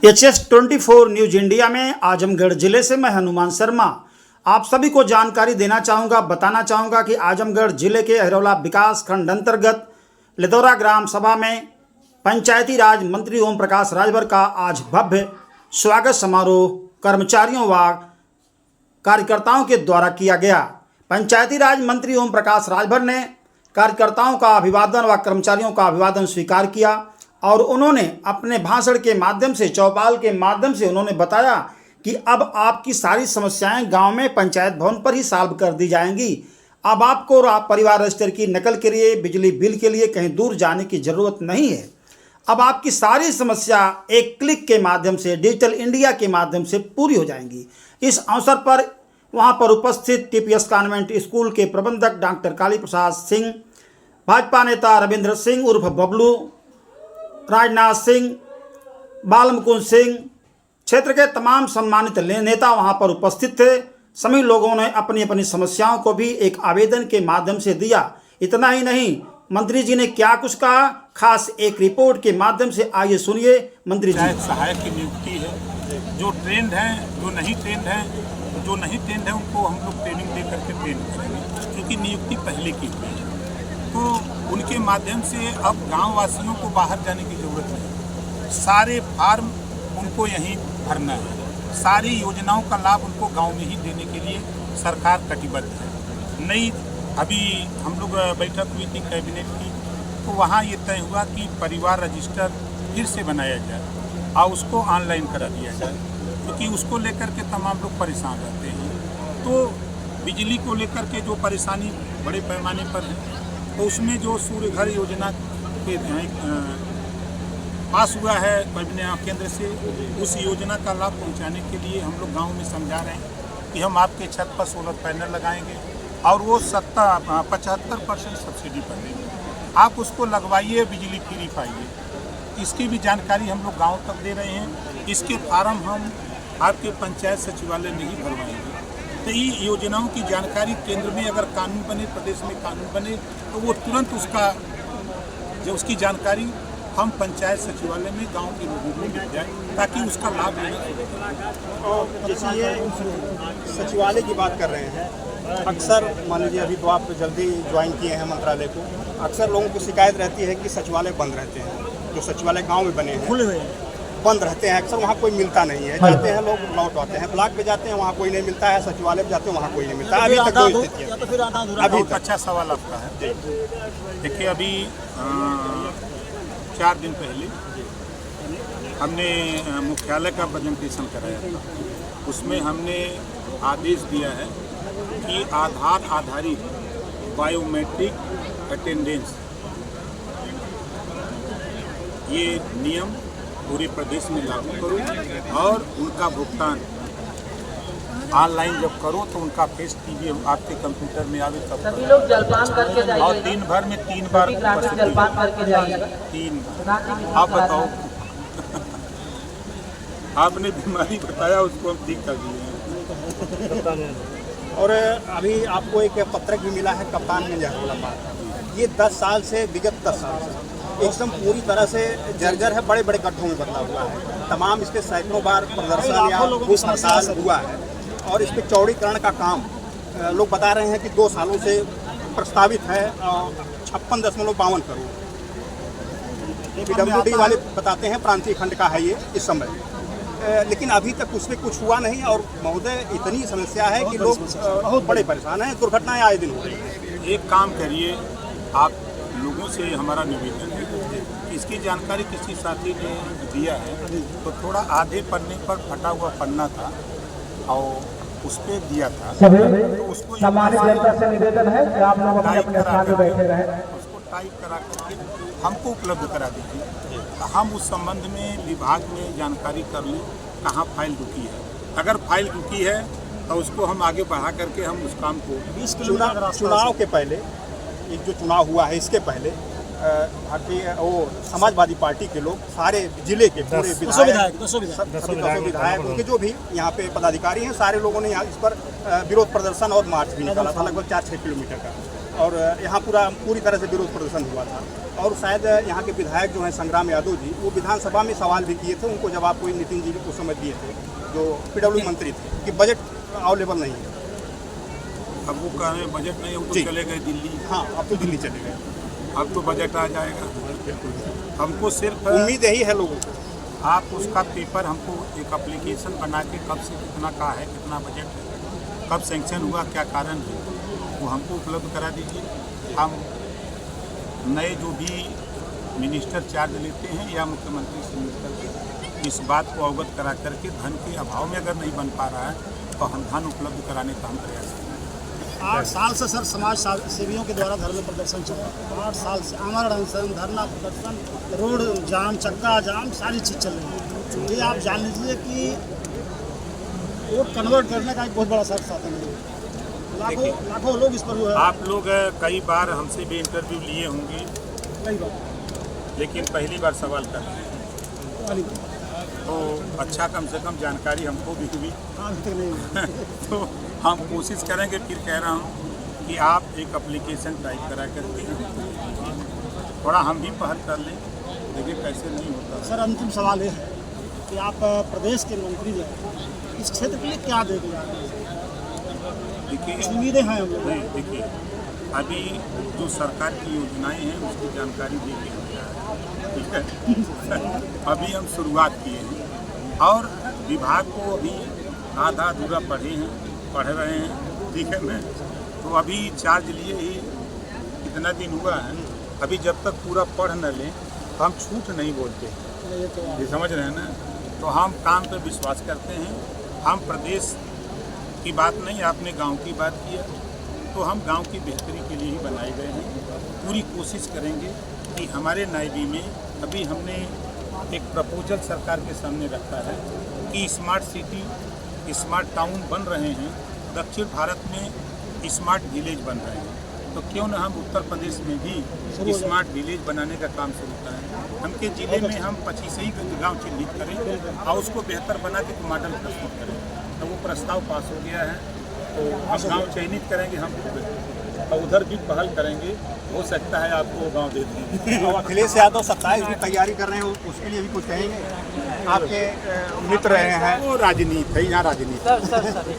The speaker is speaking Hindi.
HS24 न्यूज इंडिया में आजमगढ़ जिले से मैं हनुमान शर्मा आप सभी को जानकारी देना चाहूँगा, बताना चाहूँगा कि आजमगढ़ जिले के अहिरौला विकास खंड अंतर्गत लिदौरा ग्राम सभा में पंचायती राज मंत्री ओम प्रकाश राजभर का आज भव्य स्वागत समारोह कर्मचारियों व कार्यकर्ताओं के द्वारा किया गया। पंचायती राज मंत्री ओम प्रकाश राजभर ने कार्यकर्ताओं का अभिवादन व कर्मचारियों का अभिवादन स्वीकार किया और उन्होंने अपने भाषण के माध्यम से, चौपाल के माध्यम से उन्होंने बताया कि अब आपकी सारी समस्याएं गांव में पंचायत भवन पर ही सॉल्व कर दी जाएंगी। अब आपको परिवार रजिस्टर की नकल के लिए, बिजली बिल के लिए कहीं दूर जाने की ज़रूरत नहीं है। अब आपकी सारी समस्या एक क्लिक के माध्यम से, डिजिटल इंडिया के माध्यम से पूरी हो जाएंगी। इस अवसर पर वहां पर उपस्थित TPS कॉन्वेंट स्कूल के प्रबंधक डॉक्टर काली प्रसाद सिंह, भाजपा नेता रविंद्र सिंह उर्फ बबलू, राजनाथ सिंह, बाल मुकुंद सिंह, क्षेत्र के तमाम सम्मानित नेता वहां पर उपस्थित थे। सभी लोगों ने अपनी अपनी समस्याओं को भी एक आवेदन के माध्यम से दिया। इतना ही नहीं, मंत्री जी ने क्या कुछ कहा, खास एक रिपोर्ट के माध्यम से आइए सुनिए मंत्री जी। सहायक की नियुक्ति है, जो ट्रेंड हैं, जो नहीं ट्रेंड हैं, जो नहीं ट्रेंड है उनको हम लोग ट्रेनिंग दे करके ट्रेन करेंगे, क्योंकि नियुक्ति पहले की हुई है। तो उनके माध्यम से अब गांव वासियों को बाहर जाने की ज़रूरत नहीं। सारे फार्म उनको यहीं भरना है, सारी योजनाओं का लाभ उनको गांव में ही देने के लिए सरकार कटिबद्ध है। नई अभी हम लोग बैठक हुई थी कैबिनेट की, तो वहाँ ये तय हुआ कि परिवार रजिस्टर फिर से बनाया जाए और उसको ऑनलाइन करा दिया जाए, क्योंकि उसको लेकर के तमाम लोग परेशान रहते हैं। तो बिजली को लेकर के जो परेशानी बड़े पैमाने पर है, तो उसमें जो सूर्य घर योजना के पास हुआ है केंद्र से, उस योजना का लाभ पहुंचाने के लिए हम लोग गांव में समझा रहे हैं कि हम आपके छत पर सोलर पैनल लगाएंगे और वो 75% सब्सिडी पर देंगे। आप उसको लगवाइए, बिजली फ्री पाइए। इसकी भी जानकारी हम लोग गाँव तक दे रहे हैं। इसके फार्म हम आपके पंचायत सचिवालय में ही भरवाएंगे। तो ये योजनाओं की जानकारी केंद्र में अगर कानून बने, प्रदेश में कानून बने, तो वो तुरंत उसकी जानकारी हम पंचायत सचिवालय में गांव के लोगों को मिल जाए, ताकि उसका लाभ लेना। जैसे ये सचिवालय की बात कर रहे हैं, अक्सर मान लीजिए अभी तो आप जल्दी ज्वाइन किए हैं मंत्रालय को, अक्सर लोगों को शिकायत रहती है कि सचिवालय बंद रहते हैं। जो सचिवालय गाँव में बने हैं खुले हुए बंद रहते हैं, अक्सर वहाँ कोई मिलता नहीं है। जाते हैं लोग, लौट आते हैं। ब्लॉक पे जाते हैं, वहाँ कोई नहीं मिलता है। सचिवालय पे जाते हैं, वहाँ कोई नहीं मिलता है। अभी तक कोई स्थिति है। अभी अच्छा सवाल आपका है। देखिए, अभी 4 दिन पहले हमने मुख्यालय का प्रेजेंटेशन कराया था। उसमें हमने आदेश दिया है कि आधार आधारित बायोमेट्रिक अटेंडेंस, ये नियम पूरे प्रदेश में लागू करो और उनका भुगतान ऑनलाइन जब करो तो उनका फेस टीवी आपके कंप्यूटर में आवे तब सभी लोग जलपान करके जाइए और दिन भर में 3 बार जलपान करके जाइए। 3 आप बताओ आपने बीमारी बताया, उसको हम ठीक कर दिए। और अभी आपको एक पत्रक भी मिला है कप्तानगंज अहिरौलाबाद। ये 10 साल से, विगत 10 साल से एकदम पूरी तरह से जर्जर है, बड़े बड़े गड्ढों में बदला हुआ है। तमाम इस पर सैकड़ों बार प्रदर्शन या घूस हुआ है और इस पर चौड़ीकरण का काम लोग बता रहे हैं कि 2 सालों से प्रस्तावित है। 56.52 करोड़ PWD वाले बताते हैं प्रांतीय खंड का है ये इस समय, लेकिन अभी तक उसमें कुछ हुआ नहीं। और महोदय, इतनी समस्या है कि लोग बहुत बड़े परेशान हैं, दुर्घटनाएं आए दिन हो रही हैं। एक काम करिए, आप लोगों से हमारा निवेदन है, इसकी जानकारी किसी साथी ने दिया है, तो थोड़ा आधे पन्ने पर फटा हुआ पन्ना था और उस पर दिया था, तो उसको सामान्य जनता से निवेदन है कि आप लोग अपने स्थान पर बैठे रहें। उसको टाइप करा करके हमको उपलब्ध करा दीजिए, तो हम उस संबंध में विभाग में जानकारी कर लें कहाँ फाइल रुकी है। अगर फाइल रुकी है तो उसको हम आगे बढ़ा करके हम उस काम को चुनाव के पहले, एक जो चुनाव हुआ है इसके पहले, भारतीय समाजवादी पार्टी के लोग, सारे जिले के पूरे विधायक उनके जो भी यहाँ पे पदाधिकारी हैं, सारे लोगों ने यहाँ इस पर विरोध प्रदर्शन और मार्च भी निकाला था, लगभग 4-6 किलोमीटर का। और यहाँ पूरी तरह से विरोध प्रदर्शन हुआ था। और शायद यहाँ के विधायक जो हैं संग्राम यादव जी, वो विधानसभा में सवाल भी किए थे, उनको जवाब कोई नितिन जी को समझ दिए थे, जो PW मंत्री थे, कि बजट अवेलेबल नहीं है। अब वो कह रहे हैं बजट नहीं है, वो तो जी। चले गए दिल्ली। हाँ, अब तो दिल्ली चले गए। अब तो बजट आ जाएगा। हमको सिर्फ उम्मीद यही है लोगों को। आप उसका पेपर हमको एक एप्लीकेशन बना के कब से कितना का है, कितना बजट है, कब सेंक्शन हुआ, क्या कारण है, वो हमको उपलब्ध करा दीजिए। हम नए जो भी मिनिस्टर चार्ज लेते हैं या मुख्यमंत्री से मिलकर इस बात को अवगत करा करके धन के अभाव में अगर नहीं बन पा रहा है तो हम धन उपलब्ध कराने का हम प्रयास करें। 8 साल से सर समाज सेवियों के द्वारा धरने प्रदर्शन चल रहा है। 8 साल से आमरण अनशन, धरना प्रदर्शन, रोड जाम, चक्का जाम, सारी चीज़ चल रही है। ये आप जान लीजिए कि वोट कन्वर्ट करने का एक बहुत बड़ा सख्त साधन है। लाखों लोग इस पर जो है, आप लोग कई बार हमसे भी इंटरव्यू लिए होंगे, कई बार लेकिन पहली बार सवाल कर रहे हैं पहली बार, तो अच्छा कम से कम जानकारी हमको भी हुई। हाँ, अभी तक नहीं हुआ। तो हम कोशिश करेंगे, फिर कह रहा हूँ कि आप एक एप्लीकेशन टाइप करा करके थोड़ा हम भी पहल कर लें, देखिए कैसे नहीं होता। सर अंतिम सवाल ये है कि आप प्रदेश के मंत्री जो हैं, इस क्षेत्र के लिए क्या देख रहे हैं? देखिए उम्मीदें हैं हम लोग। नहीं, देखिए अभी जो सरकार की योजनाएं हैं उसकी जानकारी देके हम जा रहे हैं, ठीक है। अभी हम शुरुआत किए हैं और विभाग को अभी आधा अधूरा पढ़ रहे हैं, ठीक है ना। तो अभी चार्ज लिए ही कितना दिन हुआ है, अभी जब तक पूरा पढ़ न लें तो हम छूट नहीं बोलते, ये समझ रहे हैं ना। तो हम काम पे विश्वास करते हैं। हम प्रदेश की बात नहीं, आपने गांव की बात किया, तो हम गांव की बेहतरी के लिए ही बनाए गए हैं। पूरी कोशिश करेंगे कि हमारे नायबी में अभी हमने एक प्रपोजल सरकार के सामने रखा है कि स्मार्ट सिटी, स्मार्ट टाउन बन रहे हैं, दक्षिण भारत में स्मार्ट विलेज बन रहे हैं, तो क्यों न हम उत्तर प्रदेश में भी स्मार्ट विलेज बनाने का काम शुरू करें। हमके ज़िले में हम 25 ही गाँव चिन्हित करें और उसको बेहतर बना के मॉडल प्रस्तुत करें। तो वो प्रस्ताव पास हो गया है, तो हम गांव चयनित करेंगे, हम और उधर भी पहल करेंगे। हो सकता है आपको गांव दे दें। और अखिलेश यादव 27 की तैयारी कर रहे हैं, उसके लिए भी कुछ कहेंगे? आपके मित्र रहे हैं। वो राजनीति है, यहाँ राजनीति। सर